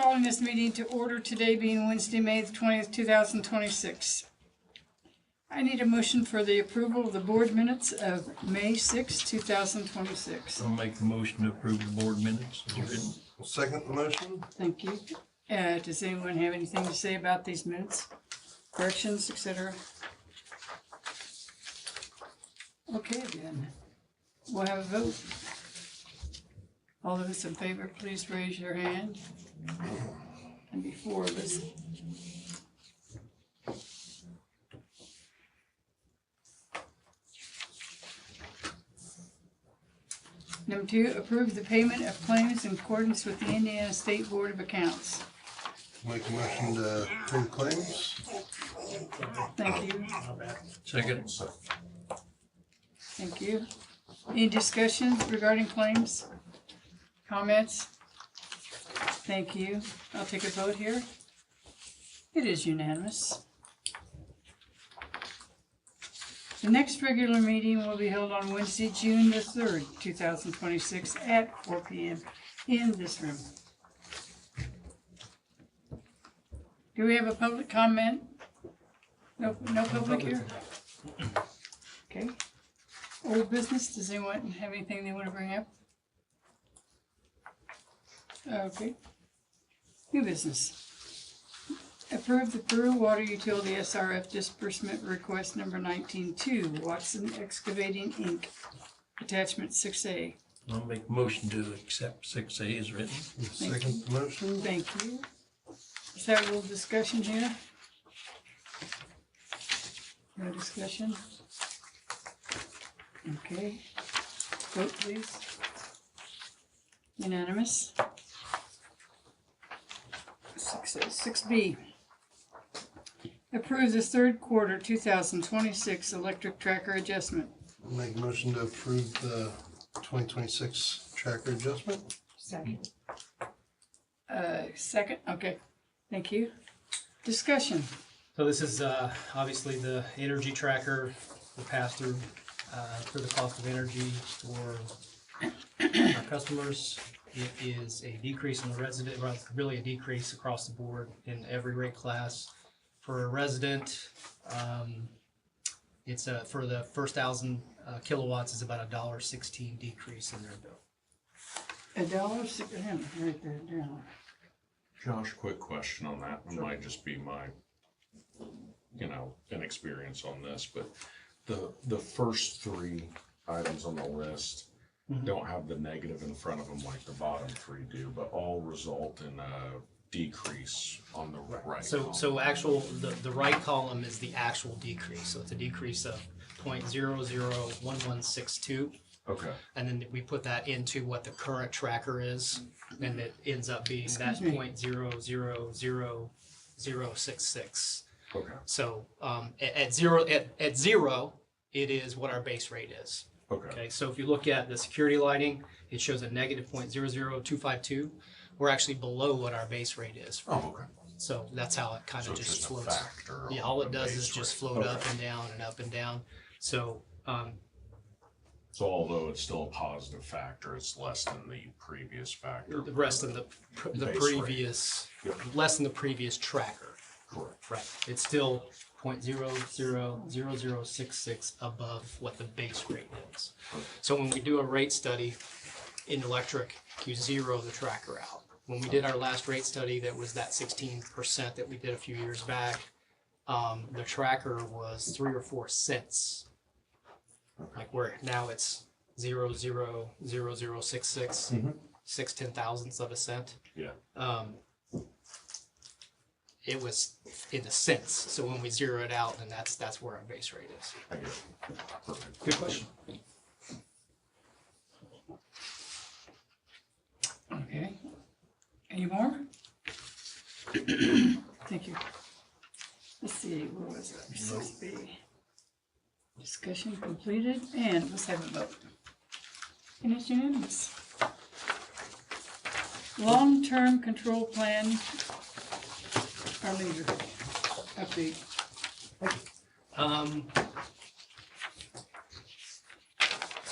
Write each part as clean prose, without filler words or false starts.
calling this meeting to order today being Wednesday, May the 20th, 2026. I need a motion for the approval of the board minutes of May 6th, 2026. I'll make the motion to approve the board minutes as written. I'll second the motion. Thank you. Does anyone have anything to say about these minutes? Corrections, etc.? Okay, then. We'll have a vote. All of us in favor, please raise your hand. And before us. Number 2, approve the payment of claims in accordance with the Indiana State Board of Accounts. Make a motion to approve claims. Thank you. Second. Thank you. Any discussion regarding claims? Comments? Thank you. I'll take a vote here. It is unanimous. The next regular meeting will be held on Wednesday, June the 3rd, 2026 at 4 p.m. in this room. Do we have a public comment? No public here? Okay. Old business, does anyone have anything they want to bring up? Okay. New business. Approve the Peru Water Utility SRF disbursement request number 19-2, Watson Excavating, Inc., attachment 6A. I'll make the motion to accept 6A as written. Second the motion. Thank you. Is there a little discussion here? No discussion? Okay. Vote please. Unanimous. 6B. Approve the third quarter 2026 electric tracker adjustment. Make a motion to approve the 2026 tracker adjustment. Second. Second, okay. Thank you. Discussion. So this is obviously the energy tracker, the pass-through for the cost of energy for our customers. It is a decrease in the resident, well, really a decrease across the board in every rate class. For a resident, it's for the first 1,000 kilowatts is about $1.16 decrease in their bill. $1.06. Write that down. Josh, quick question on that. It might just be my, inexperience on this, but the first 3 items on the list don't have the negative in front of them like the bottom 3 do, but all result in a decrease on the right. So actual the right column is the actual decrease. So it's a decrease of 0.001162. Okay. And then we put that into what the current tracker is, and it ends up being that 0.000066. Okay. So at zero, it is what our base rate is. Okay. So if you look at the security lighting, it shows a negative 0.00252. We're actually below what our base rate is. Oh, okay. So that's how it kind of So it's just just a floats. factor Yeah, on all the it does base is just rate. float Okay. up and down and up and down. So So although it's still a positive factor, it's less than the previous factor. the rest of the Base previous, Yep. less than the previous tracker. Correct. Right. It's still 0.000066 above what the base rate is. So when we do a rate study in electric, you zero the tracker out. When we did our last rate study, that was that 16% that we did a few years back. The tracker was 3 or 4 cents. Like where now it's 0.000066, 6/10,000ths of a cent. Yeah. It was in the cents. So when we zero it out, then that's where our base rate is. I get it. Perfect. Good question. Okay. Any more? Thank you. Let's see, where was it? 6B. Discussion completed, and let's have a vote. And it's unanimous. Long-term control plan, our leader, update.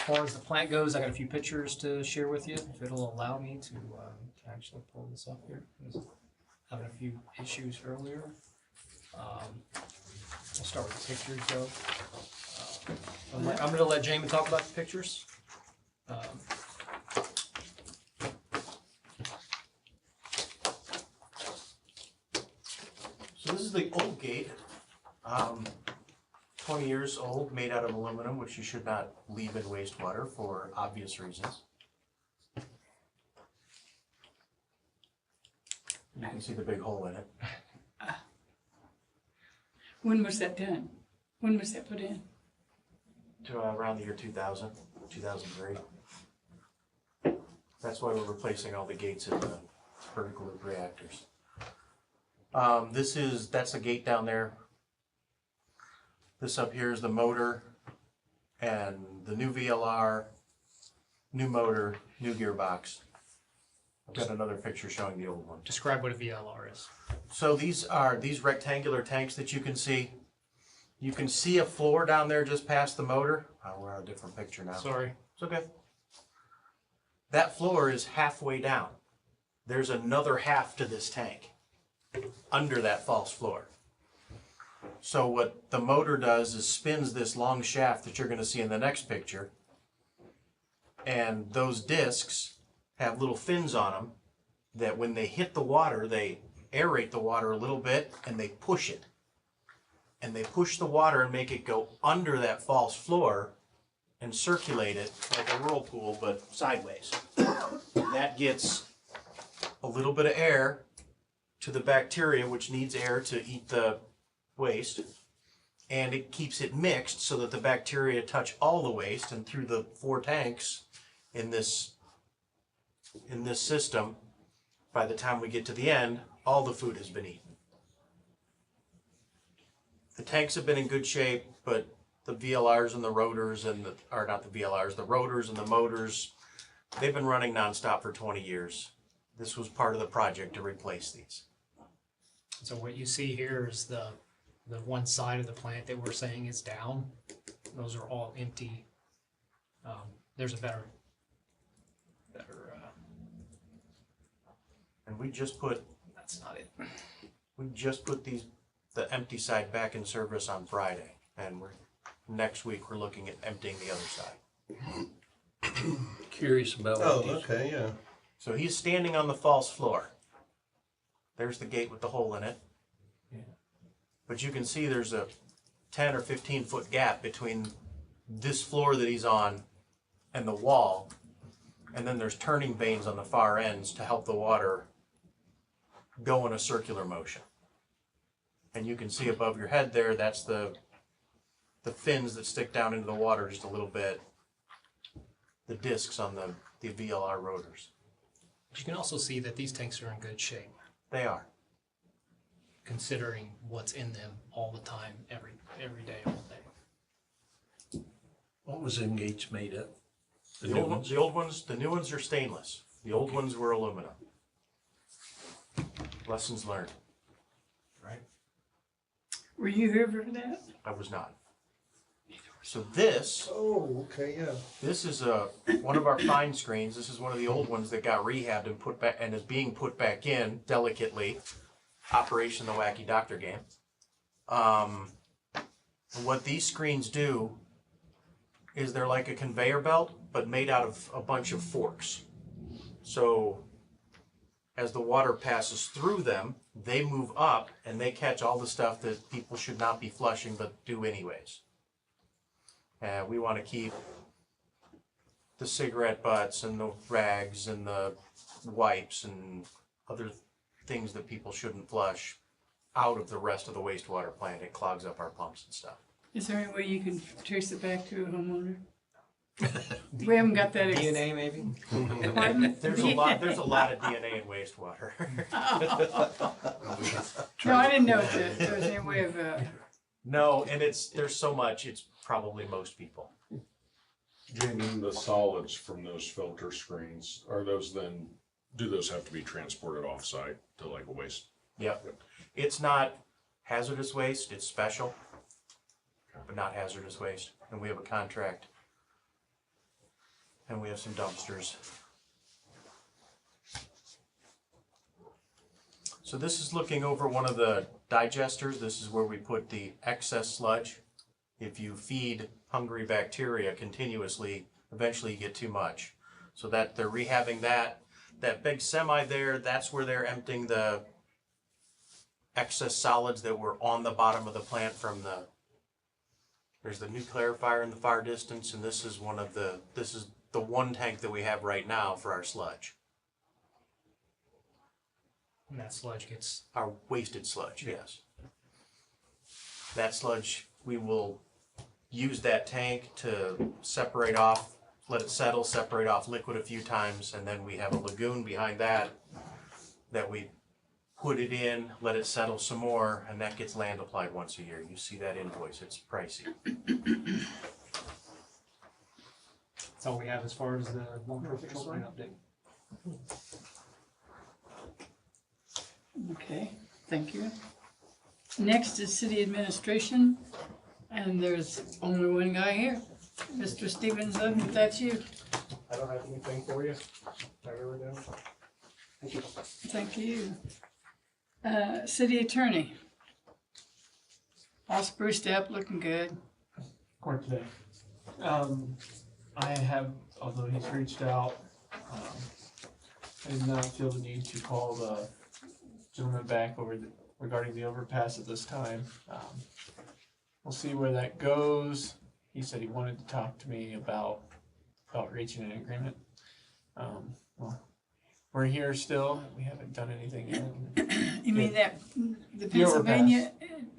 As far as the plant goes, I got a few pictures to share with you, if it'll allow me to actually pull this up here. having a few issues earlier. We'll start with the pictures though. I'm gonna let Jamie talk about the pictures. So this is the old gate, 20 years old, made out of aluminum, which you should not leave in wastewater for obvious reasons. You can see the big hole in it. When was that done? When was that put in? To around the year 2000, 2003. That's why we're replacing all the gates in the vertical loop reactors. That's the gate down there. This up here is the motor and the new VLR, new motor, new gearbox. I've got another picture showing the old one. Describe what a VLR is. So these are these rectangular tanks that you can see. You can see a floor down there just past the motor. Oh, we're on a different picture now. Sorry. It's okay. That floor is halfway down. There's another half to this tank under that false floor. So what the motor does is spins this long shaft that you're going to see in the next picture. And those discs have little fins on them that when they hit the water, they aerate the water a little bit and they push it. And they push the water and make it go under that false floor and circulate it like a whirlpool, but sideways. That gets a little bit of air to the bacteria, which needs air to eat the waste, and it keeps it mixed so that the bacteria touch all the waste, and through the 4 tanks in this system, by the time we get to the end, all the food has been eaten. The tanks have been in good shape, but the VLRs and the rotors the rotors and the motors, they've been running nonstop for 20 years. This was part of the project to replace these. So what you see here is the one side of the plant that we're saying is down. Those are all empty. There's a better. And we just put That's not it. the empty side back in service on Friday, and next week we're looking at emptying the other side. Curious about what Oh, these, okay, yeah. So he's standing on the false floor. There's the gate with the hole in it. Yeah. But you can see there's a 10 or 15 foot gap between this floor that he's on and the wall. And then there's turning vanes on the far ends to help the water go in a circular motion. And you can see above your head there, that's the fins that stick down into the water just a little bit. The discs on the VLR rotors. But you can also see that these tanks are in good shape, They are. considering what's in them all the time, every day, all day. what was them gates made of? The The new old ones, the new ones are stainless. The old ones were aluminum. Lessons learned. Right? Were you here for that? I was not. So this Oh, okay, yeah. is one of our fine screens. This is one of the old ones that got rehabbed and put back and is being put back in delicately. Operation the Wacky Doctor game. What these screens do is they're like a conveyor belt, but made out of a bunch of forks. So as the water passes through them, they move up and they catch all the stuff that people should not be flushing but do anyways. We want to keep the cigarette butts and the rags and the wipes and other things that people shouldn't flush out of the rest of the wastewater plant. It clogs up our pumps and stuff. Is there any way you can trace it back to a homeowner? We haven't got that. DNA maybe? Pardon? There's a lot of DNA in wastewater. No, I didn't know if there was any way of, No, and there's so much, it's probably most people. Jamie, the solids from those filter screens, do those have to be transported off-site to like a waste? Yep. It's not hazardous waste, it's special, but not hazardous waste. And we have a contract. And we have some dumpsters. So this is looking over one of the digesters. This is where we put the excess sludge. If you feed hungry bacteria continuously, eventually you get too much. So that they're rehabbing that. That big semi there, that's where they're emptying the excess solids that were on the bottom of the plant from there's the new clarifier in the far distance, and this is the one tank that we have right now for our sludge. And that sludge gets, Our wasted sludge, yes. That sludge, we will use that tank to separate off, let it settle, separate off liquid a few times, and then we have a lagoon behind that we put it in, let it settle some more, and that gets land applied once a year. You see that invoice, it's pricey. that's all we have as far as the long-term control plan update. Okay, thank you. Next is city administration, and there's only one guy here. Mr. Stevenson, if that's you. I don't have anything for you. I really don't. Thank you. Thank you. City attorney. All spruced up, looking good. Court today. I have, although he's reached out, I did not feel the need to call the gentleman back regarding the overpass at this time. We'll see where that goes. He said he wanted to talk to me about reaching an agreement. Well, we're here still. We haven't done anything yet. You mean that, the Pennsylvania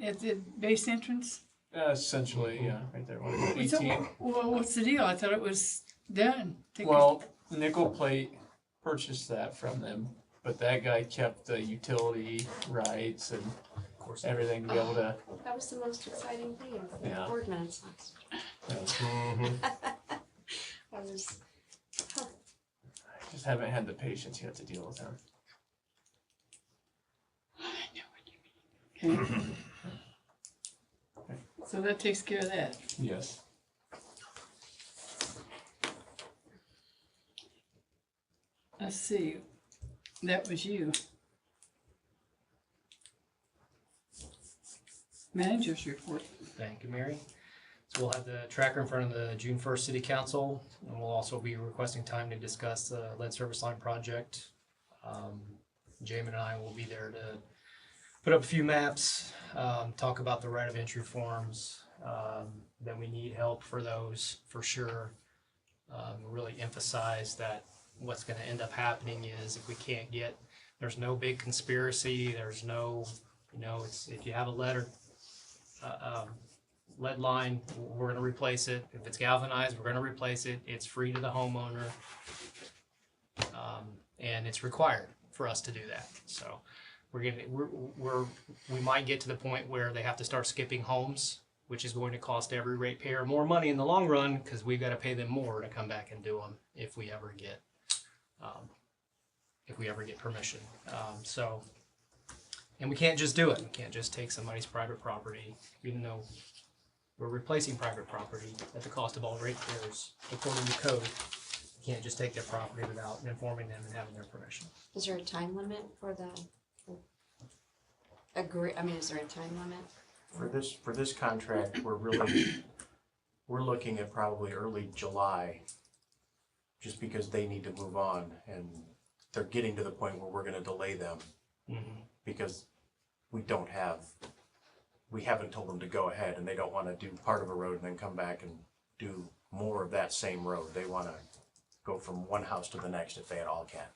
at the base entrance? Essentially, yeah, right there. What is it, So, 18? well, what's the deal? I thought it was done. Well, Nickel Plate purchased that from them, but that guy kept the utility rights and everything to be able to. That was the most exciting thing in the Yeah. board minutes last week. I was, I just haven't had the patience yet to deal with him. Okay. So that takes care of that. Yes. Let's see. That was you. Manager's report. Thank you, Mary. So we'll have the tracker in front of the June 1st City Council, and we'll also be requesting time to discuss the lead service line project. Jamin and I will be there to put up a few maps, talk about the right of entry forms, that we need help for those for sure. Really emphasize that what's gonna end up happening is if we can't get, there's no big conspiracy, there's no, it's, if you have a lead line, we're gonna replace it. If it's galvanized, we're gonna replace it. It's free to the homeowner. And it's required for us to do that. So we might get to the point where they have to start skipping homes, which is going to cost every ratepayer more money in the long run, because we've got to pay them more to come back and do them if we ever get permission. And we can't just do it. We can't just take somebody's private property, even though we're replacing private property at the cost of all ratepayers according to code. You can't just take their property without informing them and having their permission. is there a time limit for the is there a time limit? For this contract, we're looking at probably early July, just because they need to move on, and they're getting to the point where we're gonna delay them, because we haven't told them to go ahead, and they don't wanna do part of a road and then come back and do more of that same road. They wanna go from one house to the next if they at all can.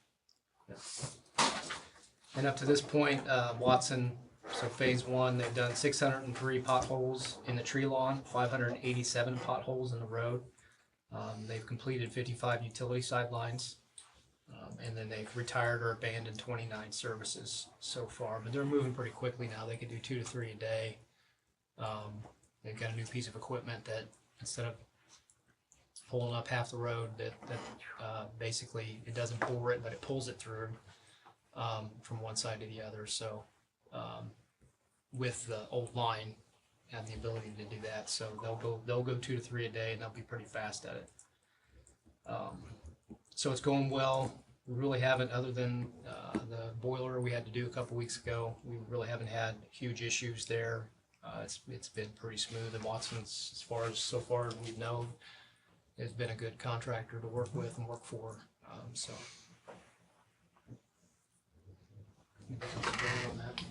And up to this point, Watson, so phase one, they've done 603 potholes in the tree lawn, 587 potholes in the road. They've completed 55 utility sidelines. And then they've retired or abandoned 29 services so far, but they're moving pretty quickly now. They can do 2 to 3 a day. They've got a new piece of equipment that instead of pulling up half the road, that basically it doesn't pull it, but it pulls it through from one side to the other. So with the old line, have the ability to do that. So they'll go 2 to 3 a day, and they'll be pretty fast at it. So it's going well. We really haven't, other than the boiler we had to do a couple weeks ago. We really haven't had huge issues there. It's been pretty smooth. And Watson's, as far as so far we've known, has been a good contractor to work with and work for. So.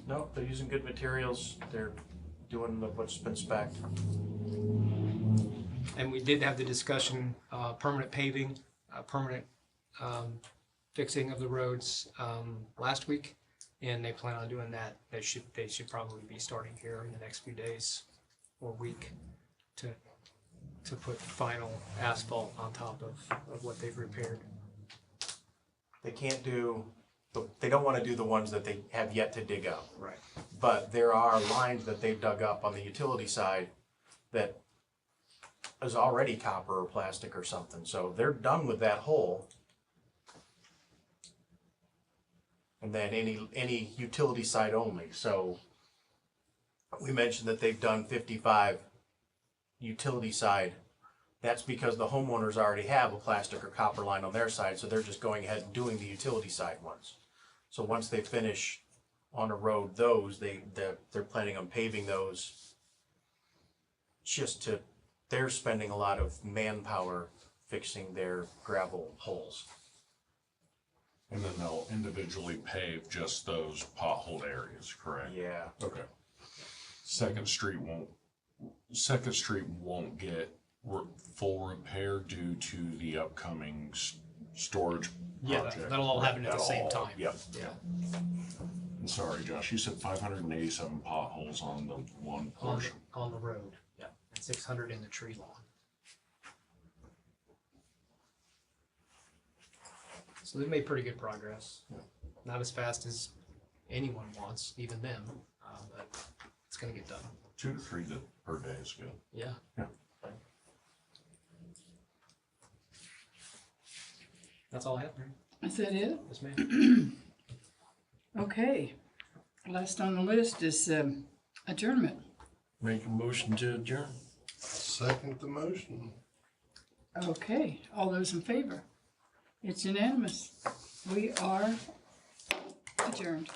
No, they're using good materials. They're doing what's been spec'd. And we did have the discussion, permanent paving, permanent fixing of the roads last week, and they plan on doing that. They should probably be starting here in the next few days or week to put final asphalt on top of what they've repaired. They can't do, they don't want to do the ones that they have yet to dig up. Right. But there are lines that they've dug up on the utility side that is already copper or plastic or something. So they're done with that hole. And then any utility side only. So we mentioned that they've done 55 utility side. That's because the homeowners already have a plastic or copper line on their side, so they're just going ahead and doing the utility side ones. So once they finish on a road those, they're planning on paving those. They're spending a lot of manpower fixing their gravel holes. And then they'll individually pave just those potholed areas, correct? Yeah. Okay. Second Street won't get full repair due to the upcoming storage Yeah, project. that'll all happen at the same time. Yep. Yeah. And sorry, Josh, you said 587 potholes on the one portion. On the road. Yeah. And 600 in the tree lawn. So they've made pretty good progress. Not as fast as anyone wants, even them, but it's going to get done. 2 to 3 per day is good. Yeah. Yeah. That's all I have. Mary. Is that it? Yes, ma'am. Okay. Last on the list is adjournment. Make a motion to adjourn. Second the motion. Okay, all those in favor? It's unanimous. We are adjourned.